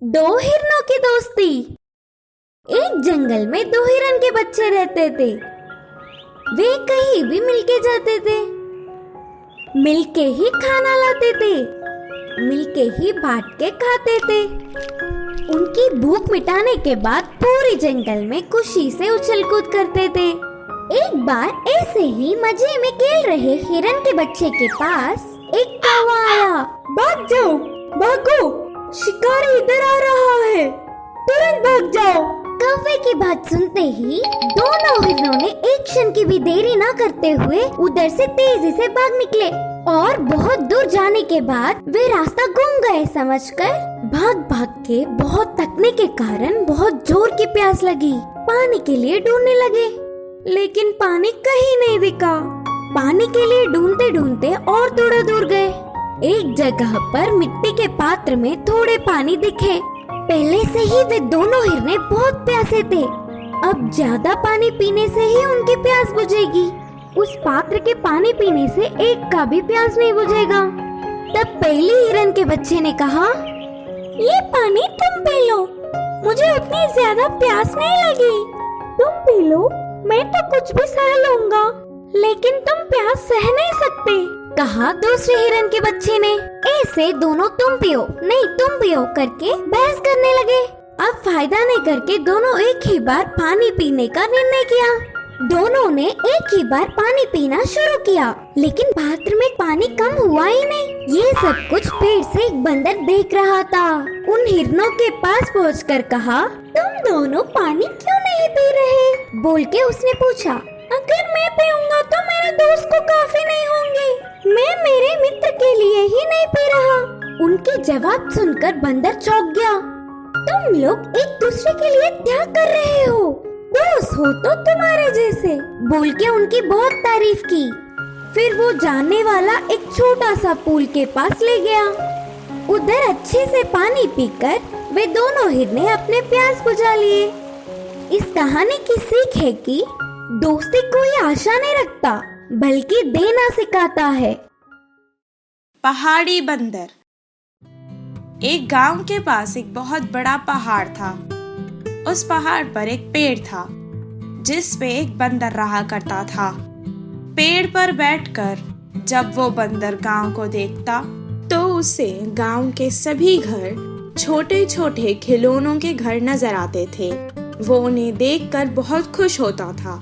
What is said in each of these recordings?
दो हिरणों की दोस्ती। एक जंगल में दो हिरण के बच्चे रहते थे। वे कहीं भी मिलके जाते थे, मिलके ही खाना लाते थे, मिलके ही बांट के खाते थे। उनकी भूख मिटाने के बाद पूरे जंगल में खुशी से उछल कूद करते थे। एक बार ऐसे ही मजे में खेल रहे हिरण के बच्चे के पास एक कौवा आया। भाग जाओ, भागो, शिकारी इधर आ रहा है, तुरंत भाग जाओ। कौवे की बात सुनते ही दोनों हिरणों ने एक क्षण की भी देरी न करते हुए उधर से तेजी से भाग निकले और बहुत दूर जाने के बाद वे रास्ता गुम गए समझकर भाग भाग के बहुत थकने के कारण बहुत जोर की प्यास लगी। पानी के लिए ढूंढने लगे, लेकिन पानी कहीं नहीं दिखा। पानी के लिए ढूंढते ढूंढते और थोड़ा दूर गए। एक जगह पर मिट्टी के पात्र में थोड़े पानी दिखे। पहले से ही वे दोनों हिरने बहुत प्यासे थे, अब ज्यादा पानी पीने से ही उनकी प्यास बुझेगी। उस पात्र के पानी पीने से एक का भी प्यास नहीं बुझेगा। तब पहली हिरन के बच्चे ने कहा, ये पानी तुम पी लो, मुझे उतनी ज्यादा प्यास नहीं लगी। तुम पी लो, मैं तो कुछ भी सह लूंगा, लेकिन तुम प्यास सह नहीं सकते, कहा दूसरे हिरन के बच्चे ने। ऐसे दोनों तुम पियो नहीं तुम पियो करके बहस करने लगे। अब फायदा नहीं करके दोनों एक ही बार पानी पीने का निर्णय किया। दोनों ने एक ही बार पानी पीना शुरू किया, लेकिन पात्र में पानी कम हुआ ही नहीं। ये सब कुछ पेड़ से एक बंदर देख रहा था। उन हिरणों के पास पहुंचकर कहा, तुम दोनों पानी क्यों नहीं पी रहे? बोल के उसने पूछा, अगर मैं पीऊंगा तो मेरे दोस्त को काफी नहीं होंगे, मैं मेरे मित्र के लिए ही नहीं पी रहा। उनके जवाब सुनकर बंदर चौंक गया। तुम लोग एक दूसरे के लिए क्या कर रहे हो? दोस्त हो तो तुम्हारे जैसे, बोल के उनकी बहुत तारीफ की। फिर वो जानने वाला एक छोटा सा पुल के पास ले गया। उधर अच्छे से पानी पीकर वे दोनों हिरने अपने प्यास बुझा लिए। इस कहानी की सीख है कि दोस्ती कोई आशा नहीं रखता, बल्कि देना सिखाता है। पहाड़ी बंदर। एक गांव के पास एक बहुत बड़ा पहाड़ था। उस पहाड़ पर एक पेड़ था, जिस पे एक बंदर रहा करता था। पेड़ पर बैठकर जब वो बंदर गांव को देखता, तो उसे गांव के सभी घर छोटे छोटे खिलौनों के घर नजर आते थे। वो उन्हें देखकर बहुत खुश होता था,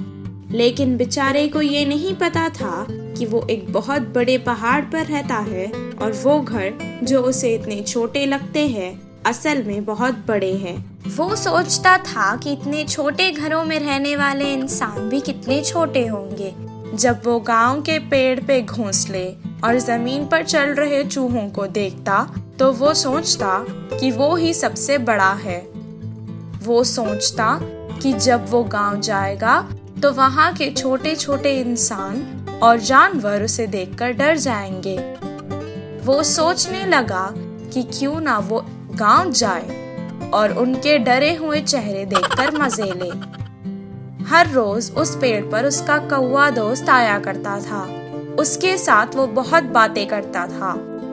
लेकिन बेचारे को ये नहीं पता था कि वो एक बहुत बड़े पहाड़ पर रहता है और वो घर जो उसे इतने छोटे लगते हैं असल में बहुत बड़े हैं। वो सोचता था कि इतने छोटे घरों में रहने वाले इंसान भी कितने छोटे होंगे। जब वो गांव के पेड़ पे घोंसले और जमीन पर चल रहे चूहों को देखता, तो वो सोचता कि वो ही सबसे बड़ा है। वो सोचता कि जब वो गांव जाएगा तो वहाँ के छोटे छोटे इंसान और जानवर उसे देखकर डर जाएंगे। वो सोचने लगा कि क्यों ना वो गांव जाए और उनके डरे हुए चेहरे देखकर मजे ले। हर रोज उस पेड़ पर उसका कौवा दोस्त आया करता था। उसके साथ वो बहुत बातें करता था।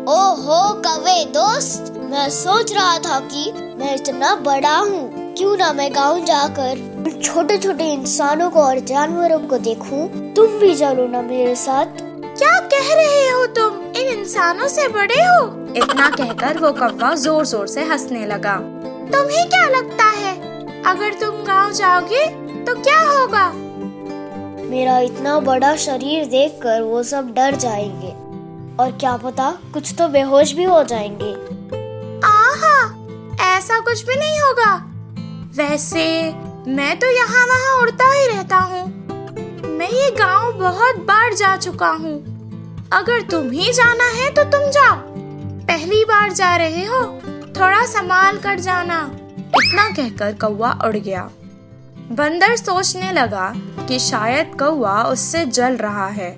ओहो कौवे दोस्त, मैं सोच रहा था कि मैं इतना बड़ा हूँ, क्यों ना मैं गांव जाकर छोटे छोटे इंसानों को और जानवरों को देखूं। तुम भी चलो ना मेरे साथ। क्या कह रहे हो तुम? इन इंसानों से बड़े हो? इतना कहकर वो कौवा जोर जोर से हंसने लगा। तुम्हें क्या लगता है, अगर तुम गांव जाओगे तो क्या होगा? मेरा इतना बड़ा शरीर देखकर वो सब डर जाएंगे और क्या पता कुछ तो बेहोश भी हो जाएंगे। आहा, ऐसा कुछ भी नहीं होगा। वैसे मैं तो यहाँ वहाँ उड़ता ही रहता हूँ। मैं ये गांव बहुत बार जा चुका हूँ। अगर तुम ही जाना है तो तुम जाओ। पहली बार जा रहे हो, थोड़ा संभाल कर जाना। इतना कहकर कौवा उड़ गया। बंदर सोचने लगा कि शायद कौवा उससे जल रहा है।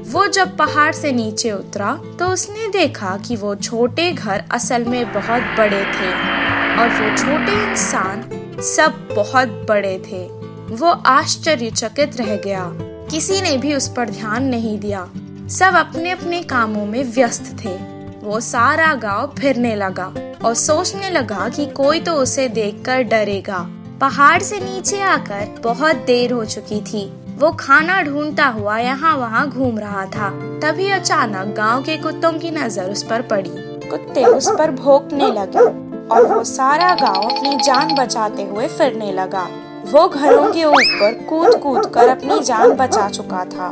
वो जब पहाड़ से नीचे उतरा तो उसने देखा कि वो छोटे घर असल में बहुत बड़े थे और वो छोटे इंसान सब बहुत बड़े थे। वो आश्चर्यचकित रह गया। किसी ने भी उस पर ध्यान नहीं दिया। सब अपने अपने कामों में व्यस्त थे। वो सारा गांव फिरने लगा। और सोचने लगा कि कोई तो उसे देखकर डरेगा। पहाड़ से नीचे आकर बहुत देर हो चुकी थी। वो खाना ढूंढता हुआ यहाँ वहाँ घूम रहा था। तभी अचानक गांव के कुत्तों की नजर उस पर पड़ी। कुत्ते उस पर भौंकने लगे और वो सारा गांव अपनी जान बचाते हुए फिरने लगा। वो घरों के ऊपर कूद कूद कर अपनी जान बचा चुका था।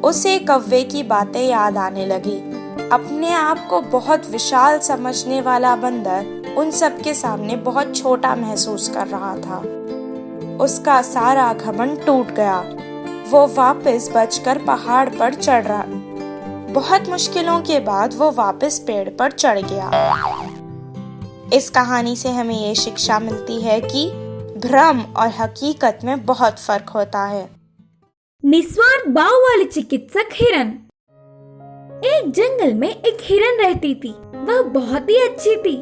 उसे कौवे की बातें याद आने लगी। अपने आप को बहुत विशाल समझने वाला बंदर उन सब के सामने बहुत छोटा महसूस कर रहा था। उसका सारा घमंड टूट गया। वो वापस बचकर पहाड़ पर चढ़ रहा। बहुत मुश्किलों के बाद वो वापस पेड़ पर चढ़ गया। इस कहानी से हमें ये शिक्षा मिलती है कि भ्रम और हकीकत में बहुत फर्क होता है। निस्वार्थ भाव वाले चिकित्सक हिरन। एक जंगल में एक हिरन रहती थी। वह बहुत ही अच्छी थी।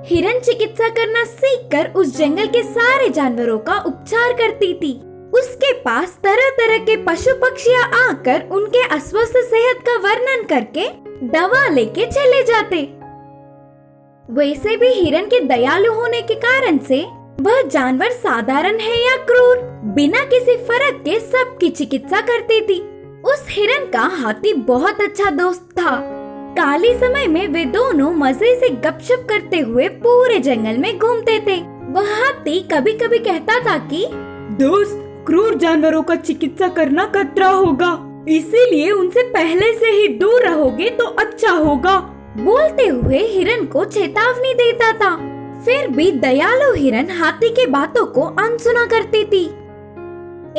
हिरन चिकित्सा करना सीखकर उस जंगल के सारे जानवरों का उपचार करती थी। उसके पास तरह तरह के पशु पक्षियाँ आकर उनके अस्वस्थ सेहत का वर्णन करके दवा लेके चले जाते। वैसे भी हिरन के दयालु होने के कारण से वह जानवर साधारण है या क्रूर, बिना किसी फर्क के सबकी चिकित्सा करती थी। उस हिरन का हाथी बहुत अच्छा दोस्त था। खाली समय में वे दोनों मजे से गपशप करते हुए पूरे जंगल में घूमते थे। वह हाथी कभी कभी कहता था कि दोस्त, क्रूर जानवरों का चिकित्सा करना खतरा होगा, इसीलिए उनसे पहले से ही दूर रहोगे तो अच्छा होगा। बोलते हुए हिरन को चेतावनी देता था। फिर भी दयालु हिरन हाथी के बातों को अनसुना करती थी।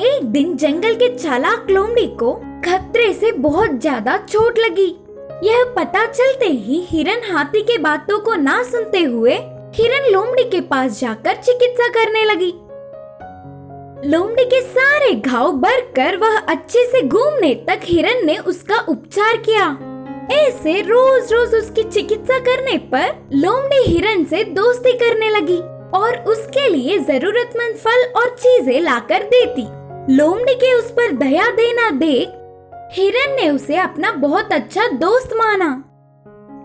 एक दिन जंगल के चालाक लोमड़ी को खतरे से बहुत ज्यादा चोट लगी। यह पता चलते ही हिरन हाथी के बातों को ना सुनते हुए हिरन लोमड़ी के पास जाकर चिकित्सा करने लगी। लोमड़ी के सारे घाव भरकर वह अच्छे से घूमने तक हिरन ने उसका उपचार किया। ऐसे रोज रोज उसकी चिकित्सा करने पर लोमड़ी हिरन से दोस्ती करने लगी और उसके लिए जरूरतमंद फल और चीजें लाकर देती। लोमड़ी के उस पर दया देना देख हिरन ने उसे अपना बहुत अच्छा दोस्त माना।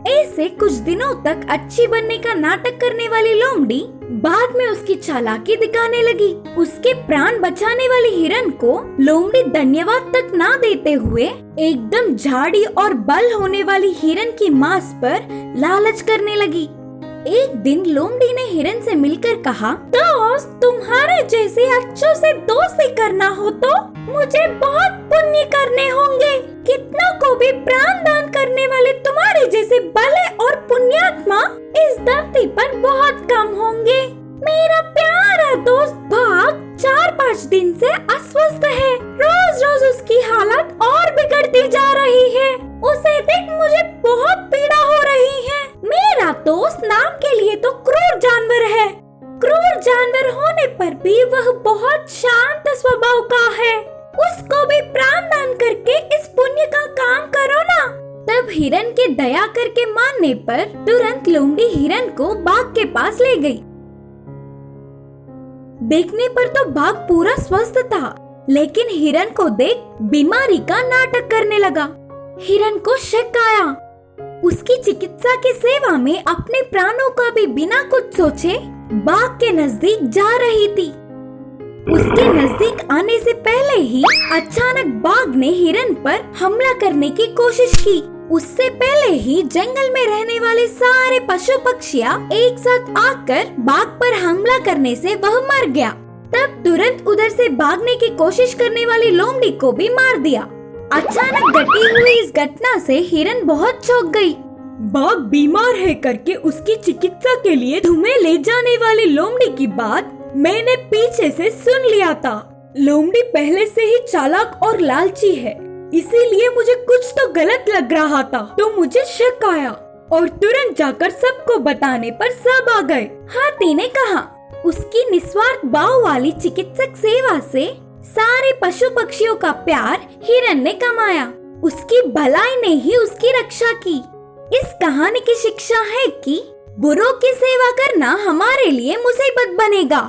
ऐसे कुछ दिनों तक अच्छी बनने का नाटक करने वाली लोमड़ी बाद में उसकी चालाकी दिखाने लगी। उसके प्राण बचाने वाली हिरन को लोमड़ी धन्यवाद तक ना देते हुए एकदम झाड़ी और बल होने वाली हिरन की मांस पर लालच करने लगी। एक दिन लोमड़ी ने हिरन से मिलकर कहा, दोस्त, तुम्हारे जैसे अच्छों से दोस्ती करना हो तो मुझे बहुत पुण्य करने होंगे। कितनों को भी प्राण दान करने वाले तुम्हारे जैसे भले और पुण्यात्मा इस धरती पर बहुत कम होंगे। मेरा प्यारा दोस्त भाग 4-5 दिन से अस्वस्थ है। रोज रोज उसकी हालत और बिगड़ती जा रही है। उसे देख मुझे बहुत पीड़ा हो रही है। मेरा दोस्त नाम के लिए तो क्रूर जानवर है। क्रूर जानवर होने पर भी वह बहुत शांत स्वभाव का है। उसको भी प्राण दान करके इस पुण्य का काम करो ना। तब हिरन के दया करके मानने पर तुरंत लोमड़ी हिरन को बाघ के पास ले गई। देखने पर तो बाघ पूरा स्वस्थ था, लेकिन हिरन को देख बीमारी का नाटक करने लगा। हिरन को शक आया। उसकी चिकित्सा की सेवा में अपने प्राणों का भी बिना कुछ सोचे बाघ के नजदीक जा रही थी। उसके नजदीक आने से पहले ही अचानक बाघ ने हिरन पर हमला करने की कोशिश की। उससे पहले ही जंगल में रहने वाले सारे पशु पक्षियाँ एक साथ आकर बाघ पर हमला करने से वह मर गया। तब तुरंत उधर से भागने की कोशिश करने वाली लोमड़ी को भी मार दिया। अचानक घटी हुई इस घटना से हिरन बहुत चौंक गई। बाघ बीमार है करके उसकी चिकित्सा के लिए तुम्हें ले जाने वाली लोमड़ी की बात मैंने पीछे से सुन लिया था। लोमड़ी पहले से ही चालाक और लालची है, इसीलिए मुझे कुछ तो गलत लग रहा था, तो मुझे शक आया और तुरंत जाकर सबको बताने पर सब आ गए। हाथी ने कहा। उसकी निस्वार्थ भाव वाली चिकित्सक सेवा से सारे पशु पक्षियों का प्यार हिरन ने कमाया। उसकी भलाई ने ही उसकी रक्षा की। इस कहानी की शिक्षा है कि बुरों की सेवा करना हमारे लिए मुसीबत बनेगा।